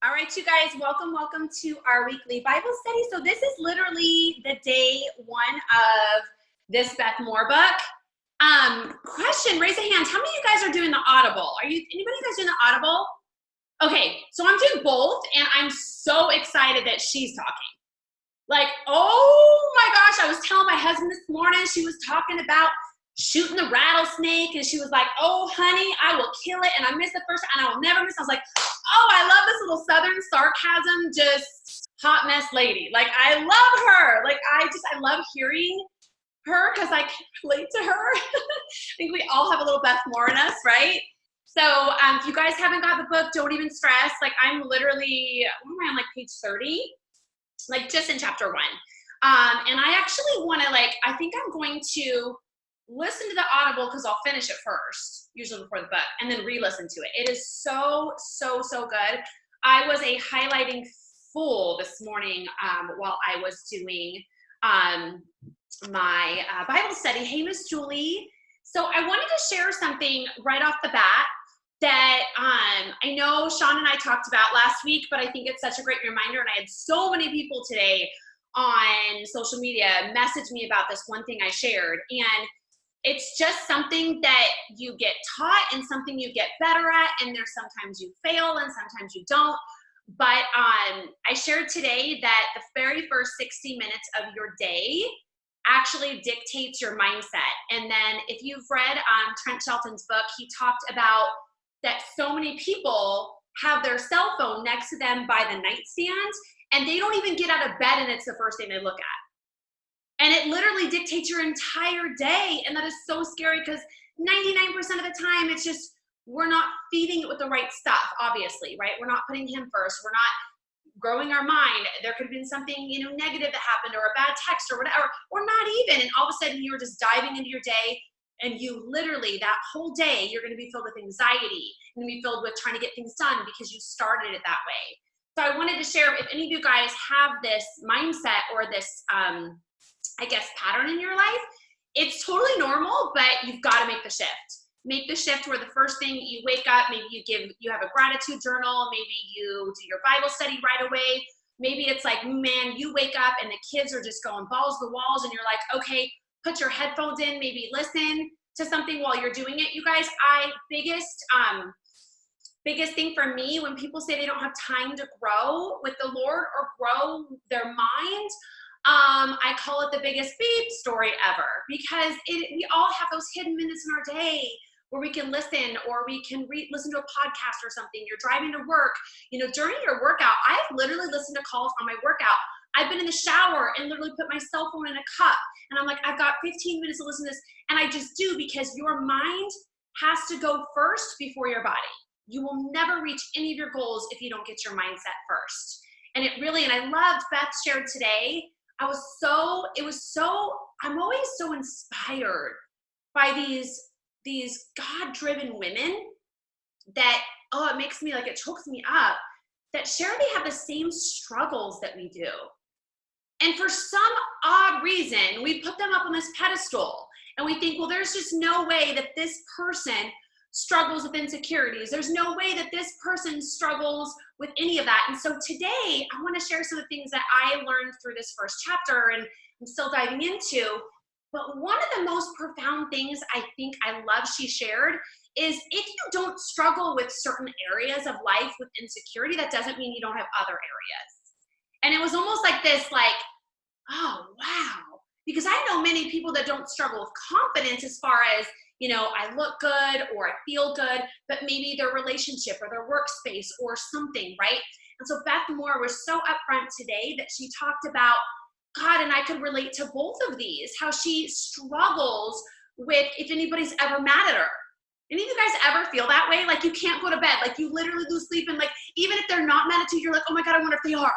All right, you guys, welcome to our weekly Bible study. So this is literally the day one of this Beth Moore book. Question, raise a hand. How many of you guys are doing the Audible? Anybody guys doing the Audible? Okay, so I'm doing both, and I'm so excited that she's talking. Like, oh my gosh, I was telling my husband this morning, she was talking about shooting the rattlesnake, and she was like, oh honey, I will kill it, and I missed the first time, and I will never miss. I was like, oh, I love this little Southern sarcasm, just hot mess lady. Like, I love her. Like, I love hearing her because I can relate to her. I think we all have a little Beth Moore in us, right? So if you guys haven't got the book, don't even stress. Like, I'm literally, what am I on, like page 30? Like, just in chapter 1. And I actually want to, I think I'm going to listen to the Audible because I'll finish it first, usually before the book, and then re-listen to it. It is so good. I was a highlighting fool this morning while I was doing my Bible study. Hey, Miss Julie. So I wanted to share something right off the bat that I know Sean and I talked about last week, but I think it's such a great reminder, and I had so many people today on social media message me about this one thing I shared, and it's just something that you get taught and something you get better at, and there's sometimes you fail and sometimes you don't. But I shared today that the very first 60 minutes of your day actually dictates your mindset. And then if you've read Trent Shelton's book, he talked about that so many people have their cell phone next to them by the nightstand, and they don't even get out of bed, and it's the first thing they look at. And it literally dictates your entire day. And that is so scary because 99% of the time, it's just, we're not feeding it with the right stuff, obviously, right? We're not putting him first. We're not growing our mind. There could have been something, negative that happened, or a bad text or whatever, or not even. And all of a sudden you're just diving into your day, and you literally, that whole day, you're going to be filled with anxiety. You're going to be filled with trying to get things done because you started it that way. So I wanted to share, if any of you guys have this mindset or this, pattern in your life, it's totally normal, but you've got to make the shift. Make the shift where the first thing you wake up, maybe you have a gratitude journal, maybe you do your Bible study right away. Maybe it's like, man, you wake up and the kids are just going balls to the walls, and you're like, okay, put your headphones in, maybe listen to something while you're doing it. You guys, biggest thing for me when people say they don't have time to grow with the Lord or grow their mind, I call it the biggest beep story ever, because we all have those hidden minutes in our day where we can listen, or we can listen to a podcast or something. You're driving to work, during your workout. I've literally listened to calls on my workout. I've been in the shower and literally put my cell phone in a cup, and I'm like, I've got 15 minutes to listen to this. And I just do, because your mind has to go first before your body. You will never reach any of your goals if you don't get your mindset first. And I loved Beth shared today. I'm always so inspired by these God-driven women that, it makes me it chokes me up, that share they have the same struggles that we do. And for some odd reason, we put them up on this pedestal, and we think, well, there's just no way that this person struggles with insecurities. There's no way that this person struggles with any of that. And so today I want to share some of the things that I learned through this first chapter, and I'm still diving into. But one of the most profound things I think I love she shared is, if you don't struggle with certain areas of life with insecurity, that doesn't mean you don't have other areas. And it was almost like this, oh, wow. Because I know many people that don't struggle with confidence as far as, I look good or I feel good, but maybe their relationship or their workspace or something, right? And so Beth Moore was so upfront today that she talked about God, and I could relate to both of these, how she struggles with if anybody's ever mad at her. Any of you guys ever feel that way? Like, you can't go to bed, like you literally lose sleep, and even if they're not mad at you, you're like, oh my God, I wonder if they are.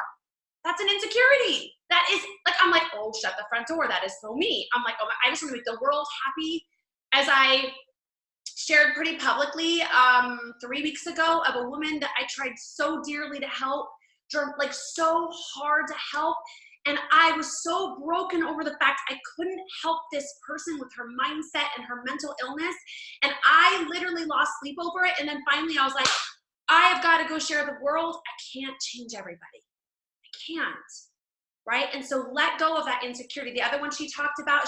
That's an insecurity. That is I'm like, oh, shut the front door. That is so me. I'm like, oh, I just want to make the world happy. As I shared pretty publicly 3 weeks ago, of a woman that I tried so dearly to help, so hard to help. And I was so broken over the fact I couldn't help this person with her mindset and her mental illness. And I literally lost sleep over it. And then finally I was like, I have got to go share the world. I can't change everybody. I can't, right? And so let go of that insecurity. The other one she talked about,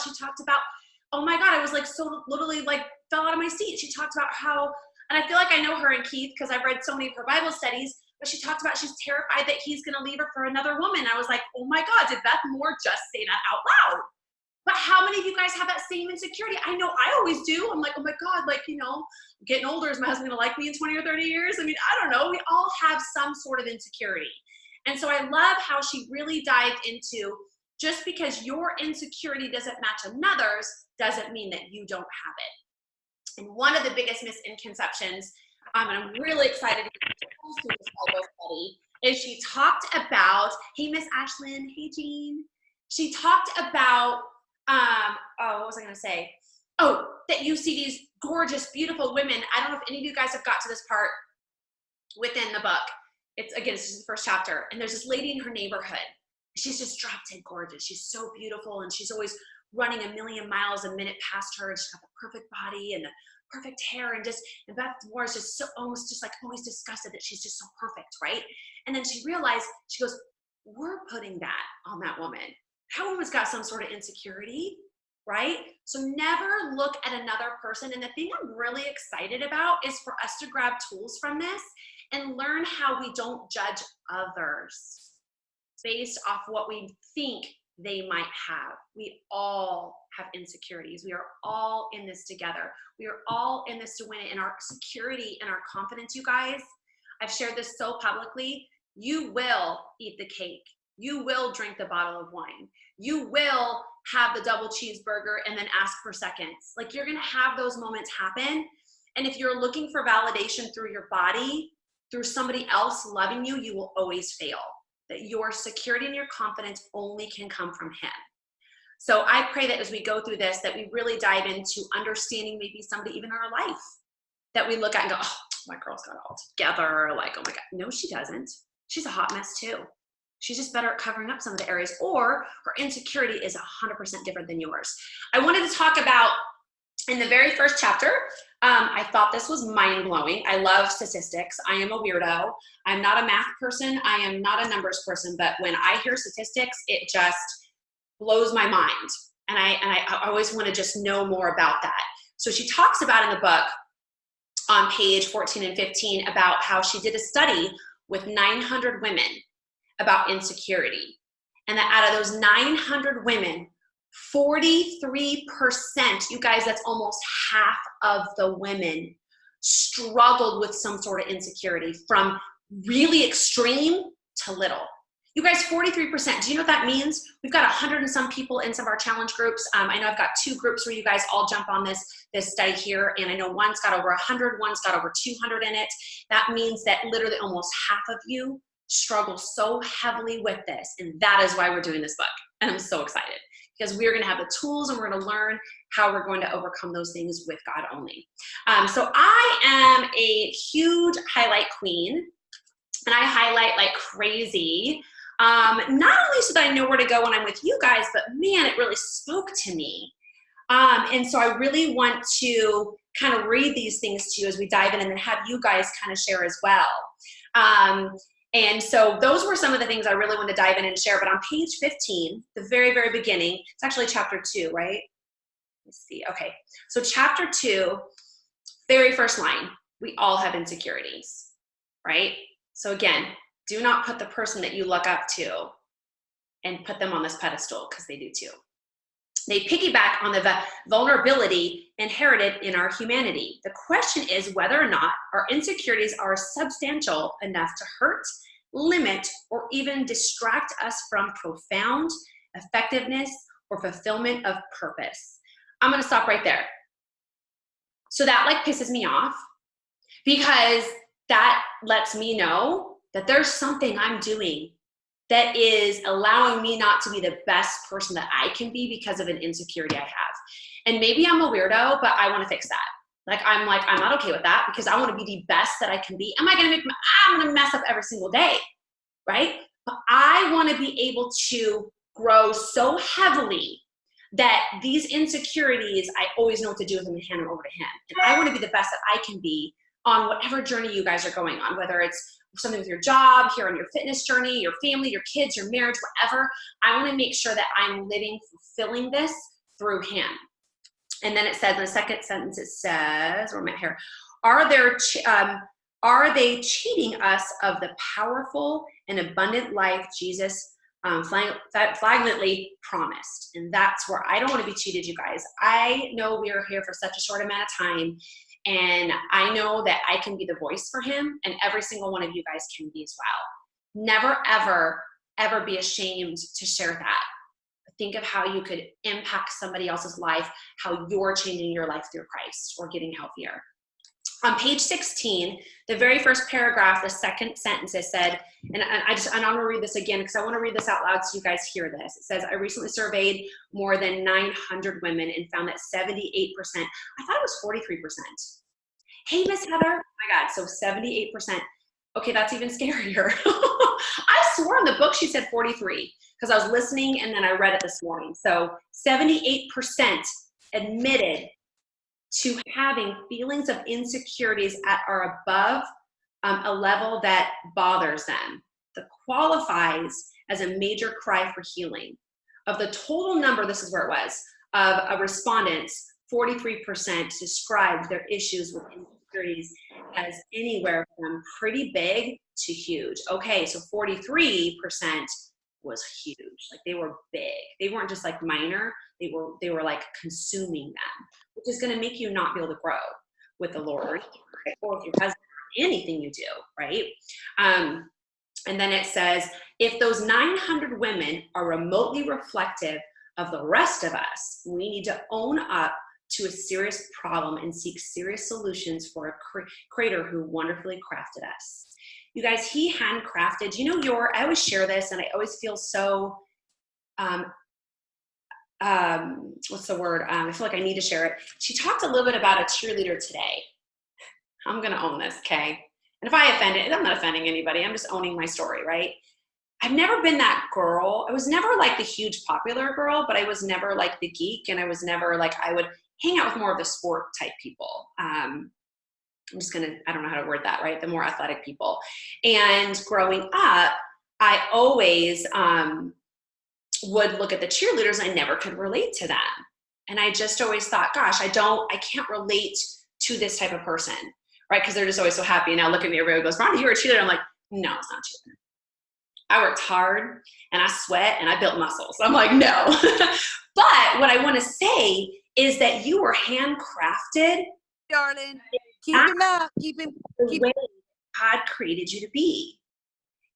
oh my God, I was like so literally like fell out of my seat. She talked about how, and I feel like I know her and Keith because I've read so many of her Bible studies, but she talked about she's terrified that he's going to leave her for another woman. I was like, oh my God, did Beth Moore just say that out loud? But how many of you guys have that same insecurity? I know I always do. I'm like, oh my God, like, you know, getting older, is my husband gonna like me in 20 or 30 years? I mean, I don't know. We all have some sort of insecurity. And so I love how she really dived into, just because your insecurity doesn't match another's doesn't mean that you don't have it. And one of the biggest misconceptions, and I'm really excited to get to this Bible study, is she talked about, hey, Miss Ashlyn, hey, Jean. She talked about, what was I going to say? Oh, that you see these gorgeous, beautiful women. I don't know if any of you guys have got to this part within the book. It's just the first chapter. And there's this lady in her neighborhood. She's just drop dead gorgeous. She's so beautiful. And she's always running 1,000,000 miles a minute past her. And she's got the perfect body and the perfect hair. And Beth Moore is just so almost just like always disgusted that she's just so perfect, right? And then she realized, she goes, we're putting that on that woman. That woman's got some sort of insecurity, right? So never look at another person. And the thing I'm really excited about is for us to grab tools from this and learn how we don't judge others based off what we think they might have. We all have insecurities. We are all in this together. We are all in this to win it. And our security and our confidence, you guys, I've shared this so publicly, you will eat the cake. You will drink the bottle of wine. You will have the double cheeseburger and then ask for seconds. Like, you're going to have those moments happen. And if you're looking for validation through your body, through somebody else loving you, you will always fail. That your security and your confidence only can come from him. So I pray that as we go through this, that we really dive into understanding maybe somebody even in our life that we look at and go, oh, my girl's got it all together. Like, oh my God. No, she doesn't. She's a hot mess too. She's just better at covering up some of the areas, or her insecurity is 100% different than yours. I wanted to talk about, in the very first chapter, I thought this was mind-blowing. I love statistics. I am a weirdo. I'm not a math person. I am not a numbers person, but when I hear statistics, it just blows my mind. And I always want to just know more about that. So she talks about in the book on page 14 and 15 about how she did a study with 900 women about insecurity. And that out of those 900 women, 43%, you guys, that's almost half of the women struggled with some sort of insecurity, from really extreme to little. You guys, 43%. Do you know what that means? We've got 100 and some people in some of our challenge groups. I know I've got 2 groups where you guys all jump on this study here, and I know one's got over 100, one's got over 200 in it. That means that literally almost half of you struggle so heavily with this, and that is why we're doing this book. And I'm so excited, because we're going to have the tools and we're going to learn how we're going to overcome those things with God only. So I am a huge highlight queen, and I highlight like crazy. Not only so that I know where to go when I'm with you guys, but man, it really spoke to me. And so I really want to kind of read these things to you as we dive in, and then have you guys kind of share as well. And so those were some of the things I really wanted to dive in and share. But on page 15, the very, very beginning, it's actually chapter 2, right? Let's see. Okay. So chapter 2, very first line, we all have insecurities, right? So again, do not put the person that you look up to and put them on this pedestal, because they do too. They piggyback on the vulnerability inherited in our humanity. The question is whether or not our insecurities are substantial enough to hurt, limit, or even distract us from profound effectiveness or fulfillment of purpose. I'm going to stop right there. So that like pisses me off, because that lets me know that there's something I'm doing that is allowing me not to be the best person that I can be because of an insecurity I have. And maybe I'm a weirdo, but I want to fix that. I'm not okay with that, because I want to be the best that I can be. I'm going to mess up every single day, right? But I want to be able to grow so heavily that these insecurities, I always know what to do with them and hand them over to him. And I want to be the best that I can be on whatever journey you guys are going on, whether it's something with your job, here on your fitness journey, your family, your kids, your marriage, whatever. I want to make sure that I'm living, fulfilling this through him. And then it says in the second sentence, it says, where am I here? Are they cheating us of the powerful and abundant life Jesus flagrantly promised? And that's where I don't want to be cheated, you guys. I know we are here for such a short amount of time, and I know that I can be the voice for him, and every single one of you guys can be as well. Never, ever, ever be ashamed to share that. Think of how you could impact somebody else's life, how you're changing your life through Christ or getting healthier. On page 16, the very first paragraph, the second sentence, it said, and I'm going to read this again because I want to read this out loud so you guys hear this. It says, I recently surveyed more than 900 women and found that 78%, I thought it was 43%. Hey, Miss Heather. Oh my God, so 78%. Okay, that's even scarier. I swore in the book she said 43 because I was listening and then I read it this morning. So 78% admitted to having feelings of insecurities that are above a level that bothers them. That qualifies as a major cry for healing. Of the total number, this is where it was, of respondents, 43% described their issues with insecurities as anywhere from pretty big to huge. Okay, so 43% was huge. Like they were big. They weren't just like minor. They were like consuming them, which is going to make you not be able to grow with the Lord, right? Or with your husband, anything you do, right? And then it says, if those 900 women are remotely reflective of the rest of us, we need to own up to a serious problem and seek serious solutions for a creator who wonderfully crafted us. You guys, he handcrafted, I always share this and I always feel so, what's the word? I feel like I need to share it. She talked a little bit about a cheerleader today. I'm going to own this, okay? And if I offend it, I'm not offending anybody. I'm just owning my story, right? I've never been that girl. I was never like the huge popular girl, but I was never like the geek. And I was never like, I would hang out with more of the sport type people. I don't know how to word that, right? The more athletic people. And growing up, I always would look at the cheerleaders and I never could relate to them. And I just always thought, gosh, I can't relate to this type of person, right? Because they're just always so happy. And now look at me, everybody goes, Ronnie, you were a cheerleader. I'm like, no, it's not cheerleader. I worked hard and I sweat and I built muscles. I'm like, no. But what I want to say is that you were handcrafted. Darling, keep him out. Keep the way God created you to be.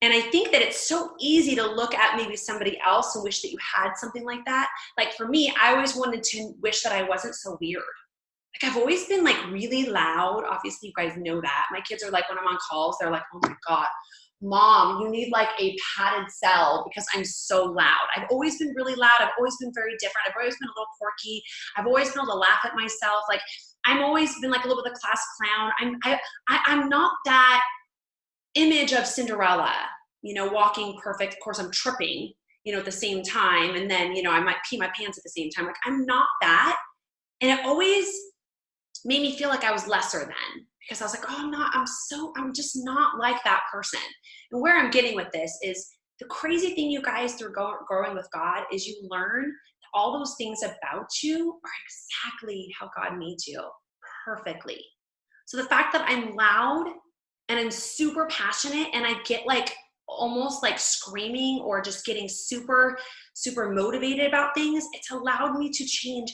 And I think that it's so easy to look at maybe somebody else and wish that you had something like that. Like for me, I always wanted to wish that I wasn't so weird. Like I've always been like really loud. Obviously, you guys know that. My kids are like, when I'm on calls, they're like, oh my God, Mom, you need like a padded cell because I'm so loud. I've always been really loud. I've always been very different. I've always been a little quirky. I've always been able to laugh at myself. Like I'm always been like a little bit of the class clown. I'm not that image of Cinderella, walking perfect. Of course, I'm tripping, at the same time. And then, I might pee my pants at the same time. Like I'm not that. And it always made me feel like I was lesser than, because I was like, oh, I'm just not like that person. And where I'm getting with this is the crazy thing, you guys, through growing with God is you learn that all those things about you are exactly how God made you, perfectly. So the fact that I'm loud and I'm super passionate and I get like almost like screaming or just getting super, super motivated about things, it's allowed me to change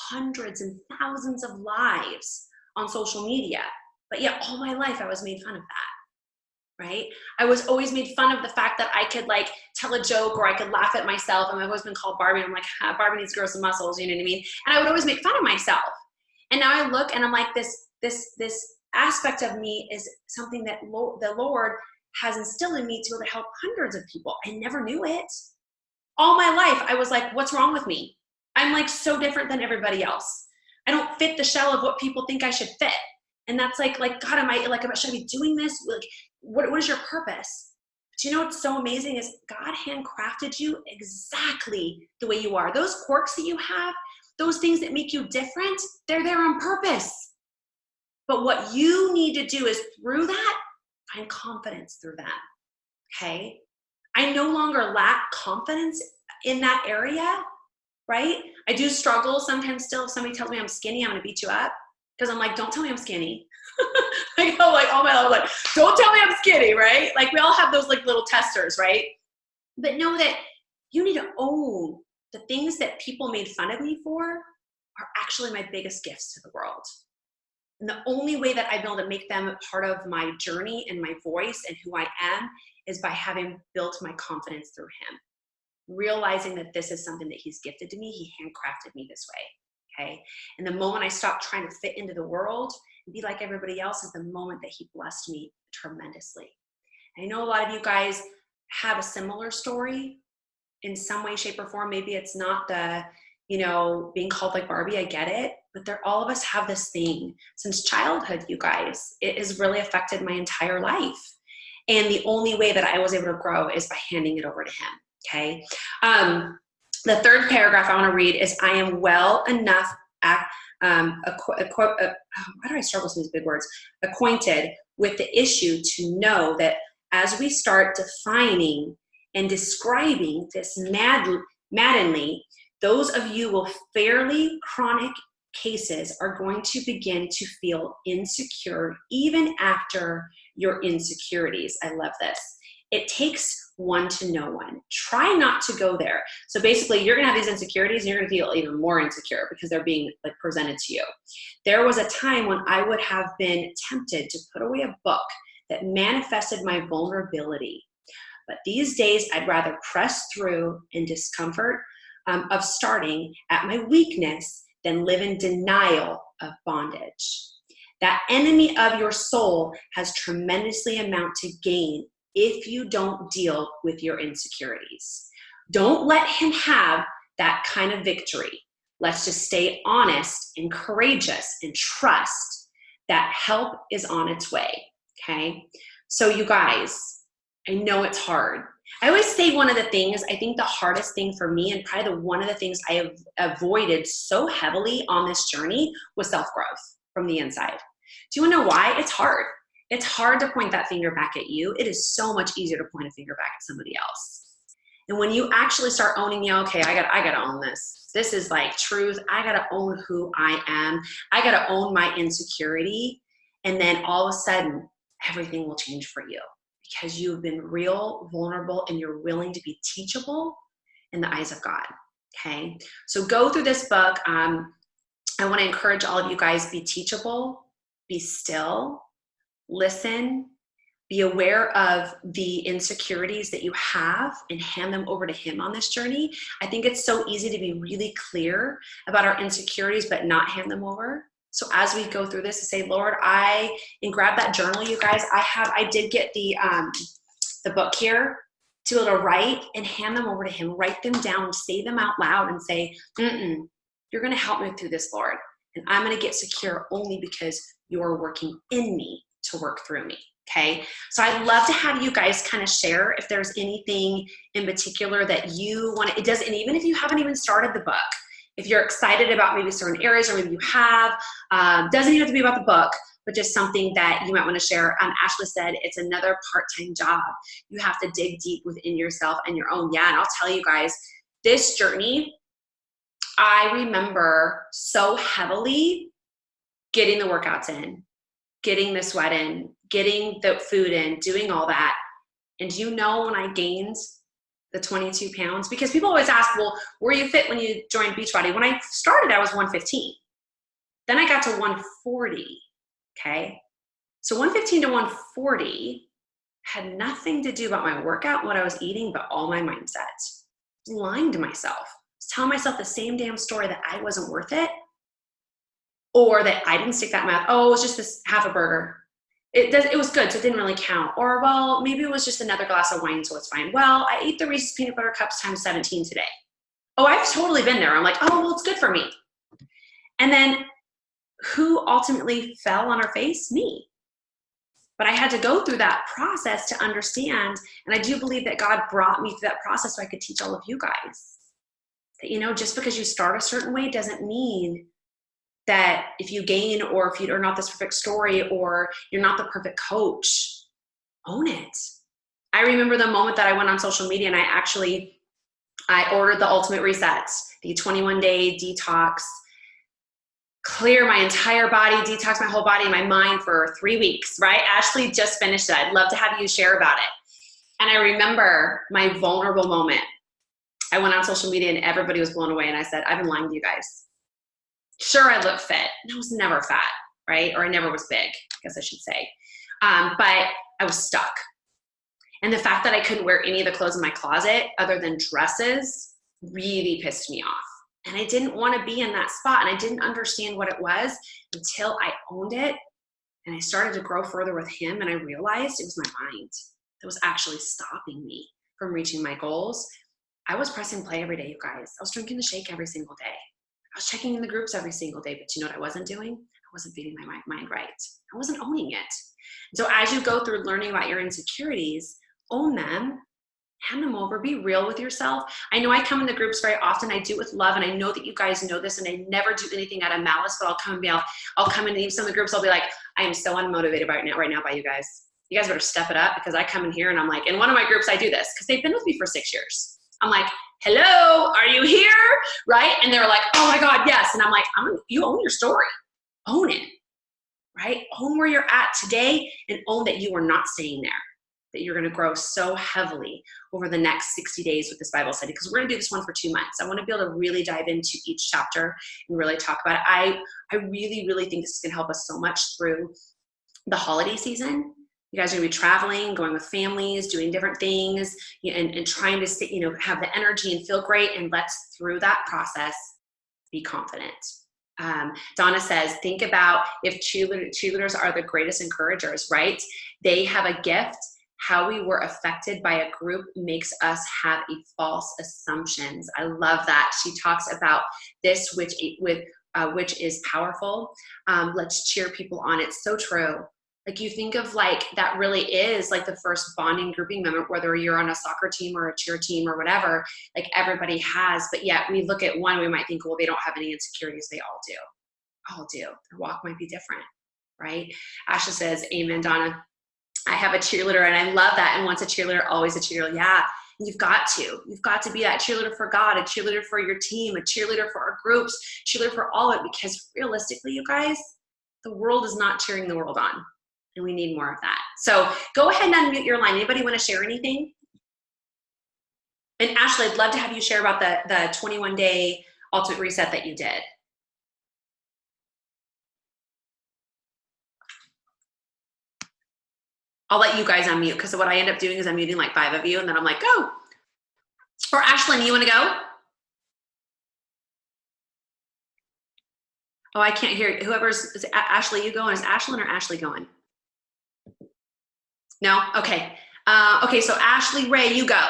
hundreds and thousands of lives on social media. But yet all my life I was made fun of that, right? I was always made fun of the fact that I could like tell a joke or I could laugh at myself. And I've always been called Barbie. And I'm like, Barbie needs to grow some muscles, you know what I mean? And I would always make fun of myself. And now I look and I'm like, this aspect of me is something that the Lord has instilled in me to be able to help hundreds of people. I never knew it. All my life, I was like, what's wrong with me? I'm like so different than everybody else. I don't fit the shell of what people think I should fit. And that's like, God, should I be doing this? Like, what is your purpose? But you know what's so amazing is God handcrafted you exactly the way you are. Those quirks that you have, those things that make you different, they're there on purpose. But what you need to do is through that, find confidence through them. Okay. I no longer lack confidence in that area, right? I do struggle sometimes still. If somebody tells me I'm skinny, I'm going to beat you up. Because I'm like, don't tell me I'm skinny. I go like all my life, like, don't tell me I'm skinny, right? Like we all have those like little testers, right? But know that you need to own the things that people made fun of me for are actually my biggest gifts to the world. And the only way that I've been able to make them part of my journey and my voice and who I am is by having built my confidence through him. Realizing that this is something that he's gifted to me. He handcrafted me this way, okay? And the moment I stopped trying to fit into the world and be like everybody else is the moment that he blessed me tremendously. And I know a lot of you guys have a similar story in some way, shape, or form. Maybe it's not the, being called like Barbie, I get it, but all of us have this thing since childhood, you guys. It has really affected my entire life. And the only way that I was able to grow is by handing it over to him, okay? The third paragraph I want to read is, I am well enough, why do I struggle with these big words? Acquainted with the issue to know that as we start defining and describing this maddeningly, those of you with fairly chronic cases are going to begin to feel insecure even after your insecurities. I love this. It takes one to know one. Try not to go there. So basically, you're going to have these insecurities and you're going to feel even more insecure because they're being like presented to you. There was a time when I would have been tempted to put away a book that manifested my vulnerability. But these days, I'd rather press through in discomfort of starting at my weakness than live in denial of bondage. That enemy of your soul has tremendously amount to gain if you don't deal with your insecurities. Don't let him have that kind of victory. Let's just stay honest and courageous and trust that help is on its way, okay? So you guys, I know it's hard. I always say one of the things, I think the hardest thing for me and probably one of the things I have avoided so heavily on this journey was self-growth from the inside. Do you want to know why? It's hard. It's hard to point that finger back at you. It is so much easier to point a finger back at somebody else. And when you actually start owning, okay, I gotta own this. This is like truth. I gotta own who I am. I gotta own my insecurity. And then all of a sudden, everything will change for you because you've been real, vulnerable, and you're willing to be teachable in the eyes of God. Okay. So go through this book. I want to encourage all of you guys, be teachable, be still, listen, be aware of the insecurities that you have and hand them over to him on this journey. I think it's so easy to be really clear about our insecurities, but not hand them over. So as we go through this, to say, Lord, and grab that journal, you guys. I did get the book here to be able to write and hand them over to him, write them down, say them out loud and say, you're going to help me through this, Lord. And I'm going to get secure only because you're working in me to work through me. Okay. So I'd love to have you guys kind of share if there's anything in particular that you want to, and even if you haven't even started the book, if you're excited about maybe certain areas or maybe you have, doesn't even have to be about the book, but just something that you might want to share. Ashley said it's another part-time job. You have to dig deep within yourself and your own. Yeah. And I'll tell you guys, this journey, I remember so heavily getting the workouts in, getting the sweat in, getting the food in, doing all that. And when I gained the 22 pounds, because people always ask, well, were you fit when you joined Beachbody? When I started, I was 115. Then I got to 140, okay? So 115 to 140 had nothing to do about my workout and what I was eating, but all my mindset. I was lying to myself. I was telling myself the same damn story that I wasn't worth it, or that I didn't stick that in my mouth. Oh, it was just this half a burger. It was good, so it didn't really count. Or, well, maybe it was just another glass of wine, so it's fine. Well, I ate the Reese's peanut butter cups times 17 today. Oh, I've totally been there. I'm like, oh, well, it's good for me. And then who ultimately fell on her face? Me. But I had to go through that process to understand, and I do believe that God brought me through that process so I could teach all of you guys. That, just because you start a certain way doesn't mean that if you gain or if you're not this perfect story or you're not the perfect coach, own it. I remember the moment that I went on social media and I ordered the ultimate reset, the 21-day detox, clear my entire body, detox my whole body and my mind for 3 weeks, right? Ashley just finished it. I'd love to have you share about it. And I remember my vulnerable moment. I went on social media and everybody was blown away. And I said, I've been lying to you guys. Sure, I look fit. And I was never fat, right? Or I never was big, I guess I should say. But I was stuck. And the fact that I couldn't wear any of the clothes in my closet other than dresses really pissed me off. And I didn't want to be in that spot. And I didn't understand what it was until I owned it. And I started to grow further with him. And I realized it was my mind that was actually stopping me from reaching my goals. I was pressing play every day, you guys. I was drinking the shake every single day. I was checking in the groups every single day. But you know what I wasn't doing? I wasn't feeding my mind right. I wasn't owning it. So as you go through learning about your insecurities, own them, hand them over, be real with yourself. I know I come in the groups very often. I do it with love, and I know that you guys know this, and I never do anything out of malice, but I'll come into some of the groups, I'll be like, I am so unmotivated right now by you guys. You guys better step it up, because I come in here and I'm like, in one of my groups I do this, because they've been with me for 6 years. I'm like, hello, are you here? Right? And they're like, oh my God, yes. And I'm like, you own your story. Own it, right? Own where you're at today and own that you are not staying there, that you're going to grow so heavily over the next 60 days with this Bible study, because we're going to do this one for 2 months. I want to be able to really dive into each chapter and really talk about it. I really, really think this is going to help us so much through the holiday season. You guys are going to be traveling, going with families, doing different things, and trying to stay, have the energy and feel great. And let's, through that process, be confident. Donna says, think about if cheerleaders are the greatest encouragers, right? They have a gift. How we were affected by a group makes us have a false assumptions. I love that. She talks about this, which is powerful. Let's cheer people on. It's so true. Like, you think of like, that really is like the first bonding grouping moment, whether you're on a soccer team or a cheer team or whatever, like everybody has, but yet we look at one, we might think, well, they don't have any insecurities. They all do. All do. Their walk might be different, right? Asha says, amen, Donna. I have a cheerleader and I love that. And once a cheerleader, always a cheerleader. Yeah, you've got to be that cheerleader for God, a cheerleader for your team, a cheerleader for our groups, cheerleader for all of it, because realistically, you guys, the world is not cheering the world on. And we need more of that. So go ahead and unmute your line. Anybody want to share anything? And Ashley, I'd love to have you share about the 21-day ultimate reset that you did. I'll let you guys unmute, because what I end up doing is I'm muting like 5 of you, and then I'm like, go. Or Ashlyn, you want to go? Oh, I can't hear it. Is Ashley, you going? Is Ashlyn or Ashley going? No? Okay. Okay, so Ashley Ray, you go.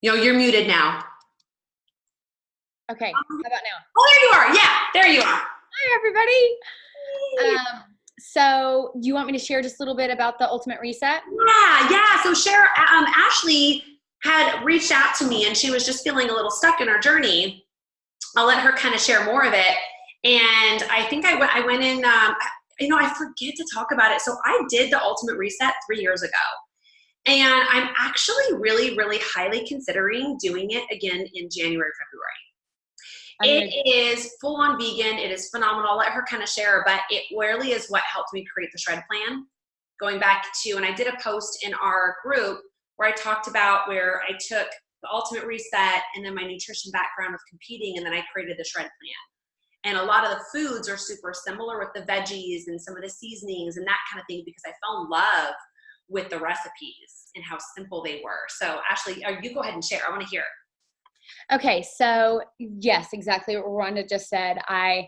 You're muted now. Okay, how about now? Oh, there you are. Yeah, there you are. Hi, everybody. So do you want me to share just a little bit about the ultimate reset? Yeah. So Ashley had reached out to me, and she was just feeling a little stuck in her journey. I'll let her kind of share more of it. And I think I went in, I forget to talk about it. So I did the ultimate reset 3 years ago. And I'm actually really, really highly considering doing it again in January, February. It is full on vegan. It is phenomenal. I'll let her kind of share, but it really is what helped me create the shred plan. Going back to, and I did a post in our group where I talked about where I took the ultimate reset and then my nutrition background of competing, and then I created the shred plan. And a lot of the foods are super similar with the veggies and some of the seasonings and that kind of thing, because I fell in love with the recipes and how simple they were. So Ashley, you go ahead and share. I want to hear. Okay, so yes, exactly what Rhonda just said. I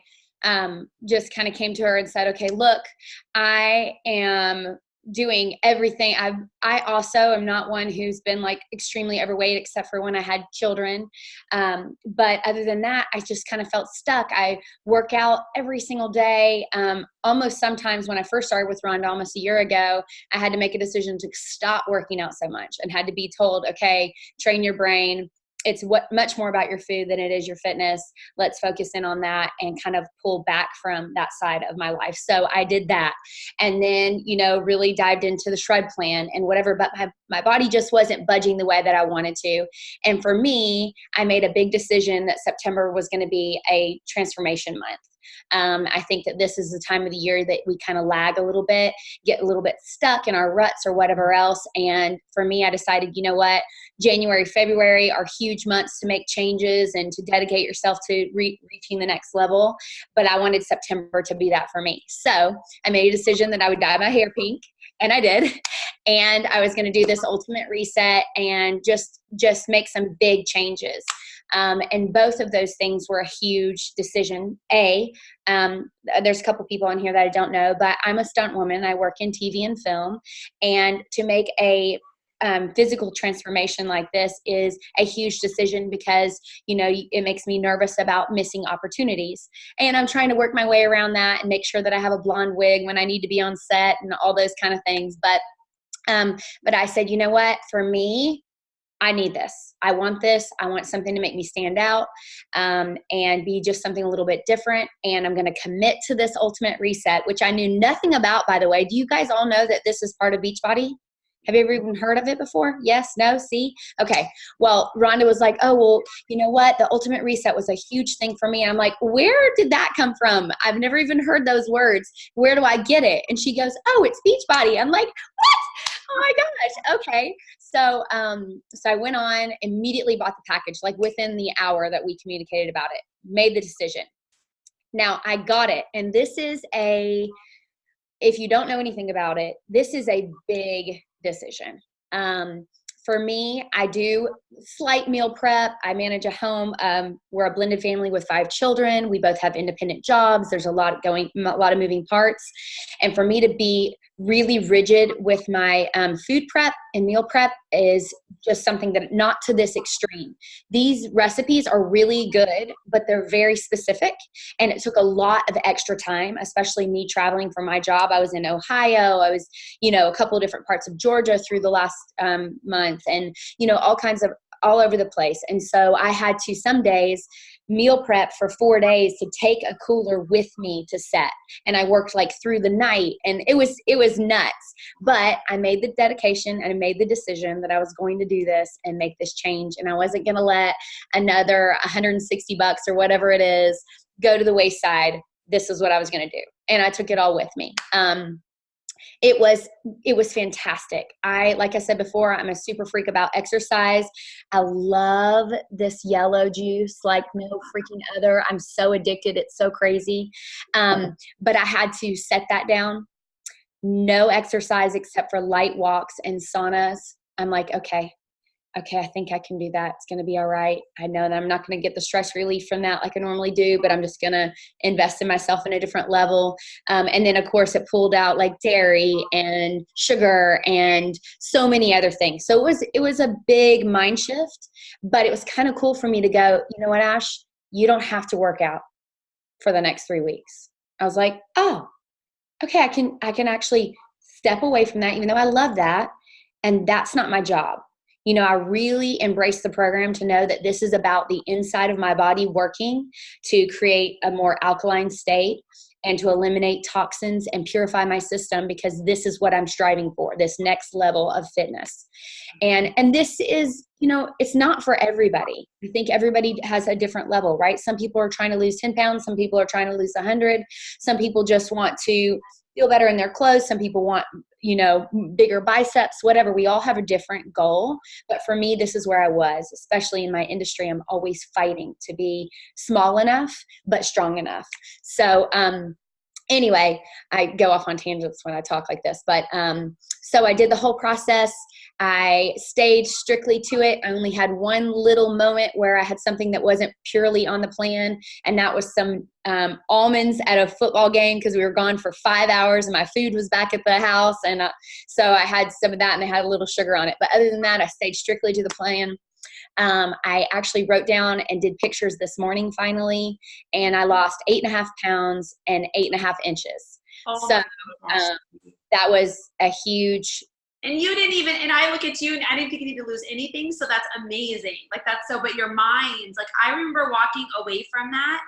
just kind of came to her and said, okay, look, I am doing everything. I also am not one who's been like extremely overweight, except for when I had children. But other than that, I just kind of felt stuck. I work out every single day. Almost sometimes when I first started with Rhonda almost a year ago, I had to make a decision to stop working out so much and had to be told, okay, train your brain. it's much more about your food than it is your fitness. Let's focus in on that and kind of pull back from that side of my life. So I did that. And then, really dived into the shred plan and whatever, but my body just wasn't budging the way that I wanted to. And for me, I made a big decision that September was going to be a transformation month. I think that this is the time of the year that we kind of lag a little bit, get a little bit stuck in our ruts or whatever else. And for me, I decided, you know what, January, February are huge months to make changes and to dedicate yourself to reaching the next level. But I wanted September to be that for me. So I made a decision that I would dye my hair pink, and I did. And I was going to do this ultimate reset and just make some big changes. And both of those things were a huge decision. There's a couple people on here that I don't know, but I'm a stunt woman. I work in TV and film, and to make a physical transformation like this is a huge decision because, it makes me nervous about missing opportunities. And I'm trying to work my way around that and make sure that I have a blonde wig when I need to be on set and all those kind of things. But I said, you know what, for me, I need this. I want this. I want something to make me stand out and be just something a little bit different. And I'm going to commit to this ultimate reset, which I knew nothing about, by the way. Do you guys all know that this is part of Beachbody? Have you ever even heard of it before? Yes? No? See? Okay. Well, Rhonda was like, oh, well, you know what? The ultimate reset was a huge thing for me. And I'm like, where did that come from? I've never even heard those words. Where do I get it? And she goes, oh, it's Beachbody. I'm like, what? Oh my gosh. Okay. So I went on, immediately bought the package, like within the hour that we communicated about it, made the decision. Now I got it. And this is if you don't know anything about it, this is a big decision. For me, I do slight meal prep. I manage a home. We're a blended family with 5 children. We both have independent jobs. There's a lot of moving parts. And for me to be really rigid with my food prep and meal prep is just something that not to this extreme. These recipes are really good, but they're very specific. And it took a lot of extra time, especially me traveling for my job. I was in Ohio. I was, a couple of different parts of Georgia through the last month and, all over the place. And so I had to some days meal prep for 4 days to take a cooler with me to set. And I worked like through the night, and it was nuts. But I made the dedication and I made the decision that I was going to do this and make this change. And I wasn't going to let another $160 or whatever it is go to the wayside. This is what I was going to do. And I took it all with me. It was fantastic. Like I said before, I'm a super freak about exercise. I love this yellow juice like no freaking other. I'm so addicted. It's so crazy. But I had to set that down. No exercise except for light walks and saunas. I'm like, okay, I think I can do that. It's going to be all right. I know that I'm not going to get the stress relief from that like I normally do, but I'm just going to invest in myself in a different level. And then, of course, it pulled out like dairy and sugar and so many other things. So it was a big mind shift, but it was kind of cool for me to go, you know what, Ash, you don't have to work out for the next 3 weeks. I was like, oh, okay, I can actually step away from that, even though I love that. And that's not my job. I really embrace the program to know that this is about the inside of my body working to create a more alkaline state and to eliminate toxins and purify my system, because this is what I'm striving for, this next level of fitness. And this is, it's not for everybody. I think everybody has a different level, right? Some people are trying to lose 10 pounds. Some people are trying to lose 100. Some people just want to feel better in their clothes. Some people want, bigger biceps, whatever. We all have a different goal. But for me, this is where I was, especially in my industry. I'm always fighting to be small enough, but strong enough. So, anyway, I go off on tangents when I talk like this, but, so I did the whole process. I stayed strictly to it. I only had one little moment where I had something that wasn't purely on the plan, and that was some almonds at a football game because we were gone for 5 hours and my food was back at the house. And so I had some of that, and they had a little sugar on it. But other than that, I stayed strictly to the plan. I actually wrote down and did pictures this morning finally, and I lost 8.5 pounds and 8.5 inches. Oh, So that was a huge And you didn't even, and I look at you and I didn't think you need to lose anything. So that's amazing. Like that's so, but your mind, like I remember walking away from that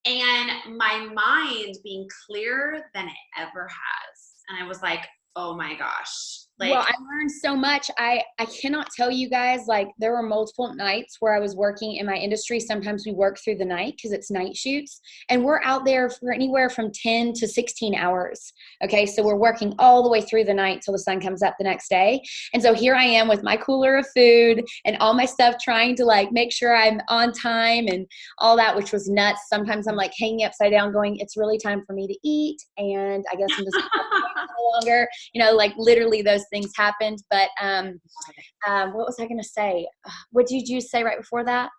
and my mind being clearer than it ever has. And I was like, oh my gosh. Like, well, I learned so much. I cannot tell you guys, like there were multiple nights where I was working in my industry. Sometimes we work through the night because it's night shoots and we're out there for anywhere from 10 to 16 hours. Okay. So we're working all the way through the night till the sun comes up the next day. And so here I am with my cooler of food and all my stuff trying to like make sure I'm on time and all that, which was nuts. Sometimes I'm like hanging upside down going, it's really time for me to eat. And I guess I'm just no longer, you know, like literally those things happened. But what was I going to say? What did you say right before that?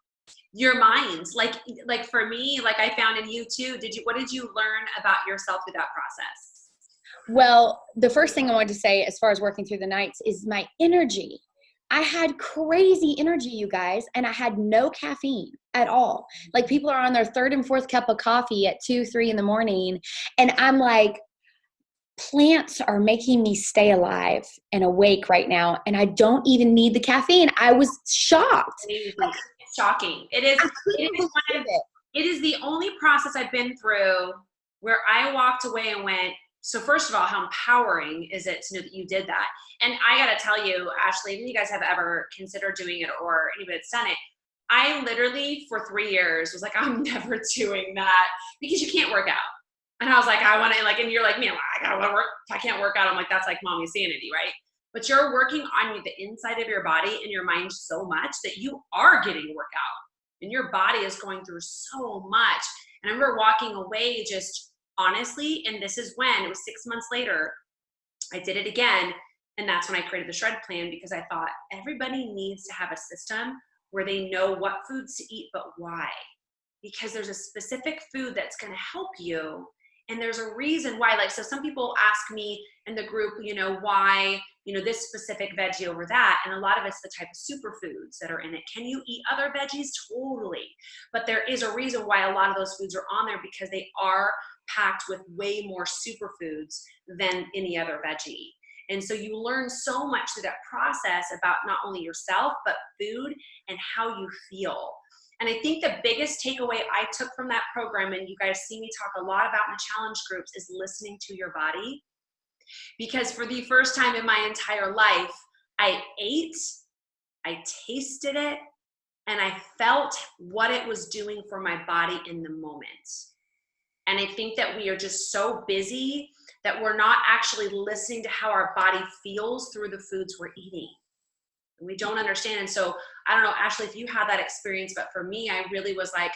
Your minds, like for me, like I found in you too. What did you learn about yourself through that process? Well, the first thing I wanted to say as far as working through the nights is my energy. I had crazy energy, you guys, and I had no caffeine at all. Like people are on their third and fourth cup of coffee at 2, 3 in the morning. And I'm like, plants are making me stay alive and awake right now. And I don't even need the caffeine. I was shocked. It's shocking. It is the only process I've been through where I walked away and went, so first of all, how empowering is it to know that you did that? And I got to tell you, Ashley, if you guys have ever considered doing it or anybody that's done it, I literally for 3 years was like, I'm never doing that because you can't work out. And I was like, I want to like, and you're like, man, I gotta work. If I can't work out, I'm like, that's like mommy sanity, right? But you're working on the inside of your body and your mind so much that you are getting workout and your body is going through so much. And I remember walking away just honestly, and this is when it was 6 months later, I did it again. And that's when I created the shred plan because I thought everybody needs to have a system where they know what foods to eat, but why. Because there's a specific food that's going to help you. And there's a reason why, like, so some people ask me in the group, you know, why, you know, this specific veggie over that. And a lot of it's the type of superfoods that are in it. Can you eat other veggies? Totally. But there is a reason why a lot of those foods are on there because they are packed with way more superfoods than any other veggie. And so you learn so much through that process about not only yourself, but food and how you feel. And I think the biggest takeaway I took from that program, and you guys see me talk a lot about in the challenge groups, is listening to your body. Because for the first time in my entire life, I ate, I tasted it, and I felt what it was doing for my body in the moment. And I think that we are just so busy that we're not actually listening to how our body feels through the foods we're eating. We don't understand. And so I don't know, Ashley, if you had that experience, but for me, I really was like,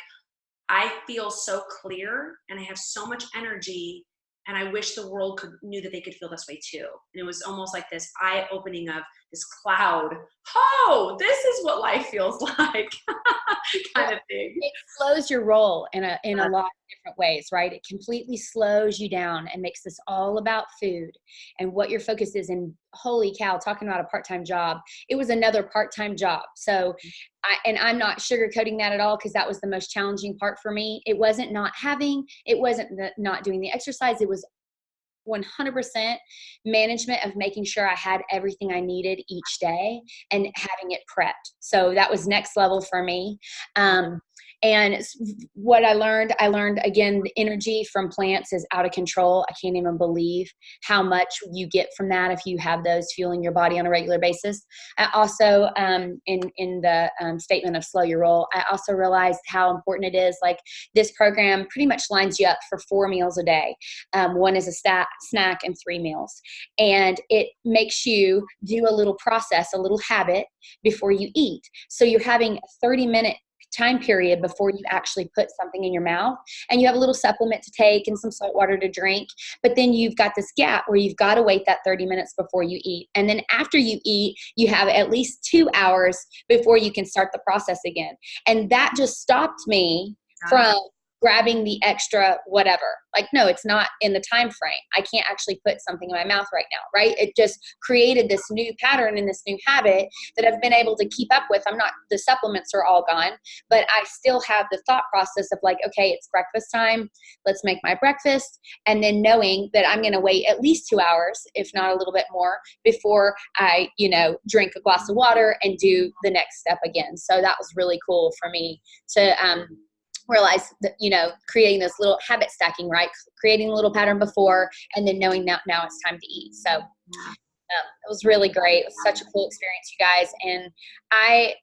I feel so clear and I have so much energy and I wish the world knew that they could feel this way too. And it was almost like this eye-opening of this cloud. Oh, this is what life feels like kind of thing. It slows your roll in a lot of different ways, right? It completely slows you down and makes this all about food and what your focus is. And holy cow, talking about a part-time job, it was another part-time job. So I'm not sugarcoating that at all because that was the most challenging part for me. It wasn't not doing the exercise. It was 100% management of making sure I had everything I needed each day and having it prepped. So that was next level for me. And what I learned again, the energy from plants is out of control. I can't even believe how much you get from that if you have those fueling your body on a regular basis. I also, in the statement of slow your roll, I also realized how important it is. Like this program pretty much lines you up for 4 meals a day. One is a snack and 3 meals. And it makes you do a little process, a little habit before you eat. So you're having a 30-minute time period before you actually put something in your mouth, and you have a little supplement to take and some salt water to drink, but then you've got this gap where you've got to wait that 30 minutes before you eat. And then after you eat, you have at least 2 hours before you can start the process again. And that just stopped me from grabbing the extra whatever. Like, no, it's not in the time frame. I can't actually put something in my mouth right now, right? It just created this new pattern and this new habit that I've been able to keep up with. The supplements are all gone, but I still have the thought process of like, okay, it's breakfast time. Let's make my breakfast. And then knowing that I'm going to wait at least 2 hours, if not a little bit more, before I, drink a glass of water and do the next step again. So that was really cool for me to, realize that, creating this little habit stacking, right? Creating a little pattern before, and then knowing that now it's time to eat. So it was really great. It was such a cool experience, you guys. And I,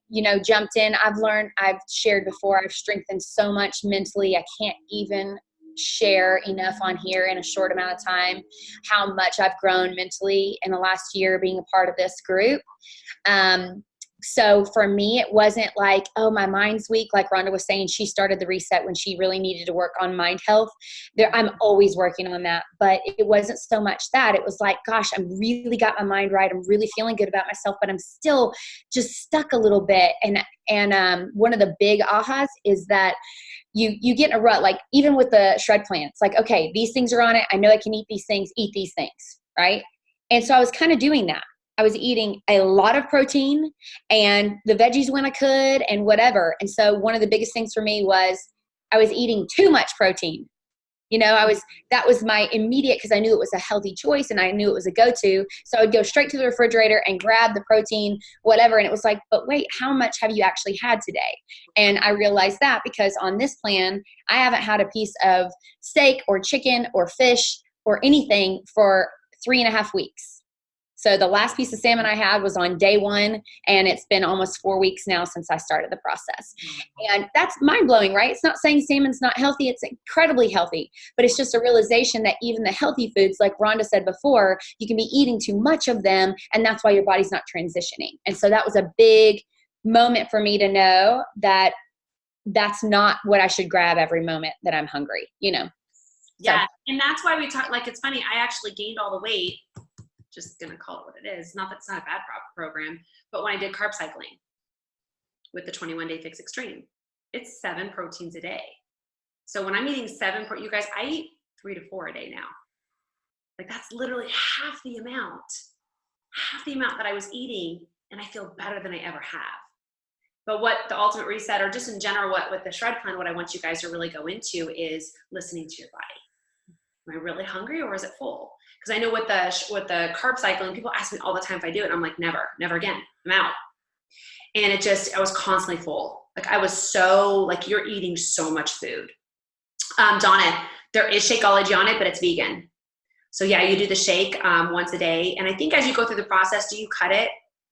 jumped in. I've shared before, I've strengthened so much mentally. I can't even share enough on here in a short amount of time how much I've grown mentally in the last year being a part of this group. So for me, it wasn't like, oh, my mind's weak. Like Rhonda was saying, she started the reset when she really needed to work on mind health. I'm always working on that, but it wasn't so much that. It was like, gosh, I'm really got my mind right. I'm really feeling good about myself, but I'm still just stuck a little bit. And one of the big ahas is that you get in a rut, like even with the shred plan, it's like, okay, these things are on it. I know I can eat these things, right? And so I was kind of doing that. I was eating a lot of protein and the veggies when I could and whatever. And so one of the biggest things for me was I was eating too much protein. That was my immediate, because I knew it was a healthy choice and I knew it was a go-to. So I would go straight to the refrigerator and grab the protein, whatever. And it was like, but wait, how much have you actually had today? And I realized that because on this plan, I haven't had a piece of steak or chicken or fish or anything for 3.5 weeks. So the last piece of salmon I had was on day 1, and it's been almost 4 weeks now since I started the process. And that's mind-blowing, right? It's not saying salmon's not healthy. It's incredibly healthy. But it's just a realization that even the healthy foods, like Rhonda said before, you can be eating too much of them, and that's why your body's not transitioning. And so that was a big moment for me to know that that's not what I should grab every moment that I'm hungry, Yeah, so. And that's why we talk, like, it's funny, I actually gained all the weight. Just going to call it what it is. Not that it's not a bad program, but when I did carb cycling with the 21-day fix extreme, it's 7 proteins a day. So when I'm eating 7, you guys, I eat 3 to 4 a day now. Like that's literally half the amount that I was eating, and I feel better than I ever have. But what the ultimate reset, or just in general, what with the shred plan, what I want you guys to really go into is listening to your body. Am I really hungry, or is it full? Because I know with the carb cycling, people ask me all the time if I do it. And I'm like, never again. I'm out. And I was constantly full. Like I was so, like, you're eating so much food. Donna, there is Shakeology on it, but it's vegan. So yeah, you do the shake once a day. And I think as you go through the process, do you cut it?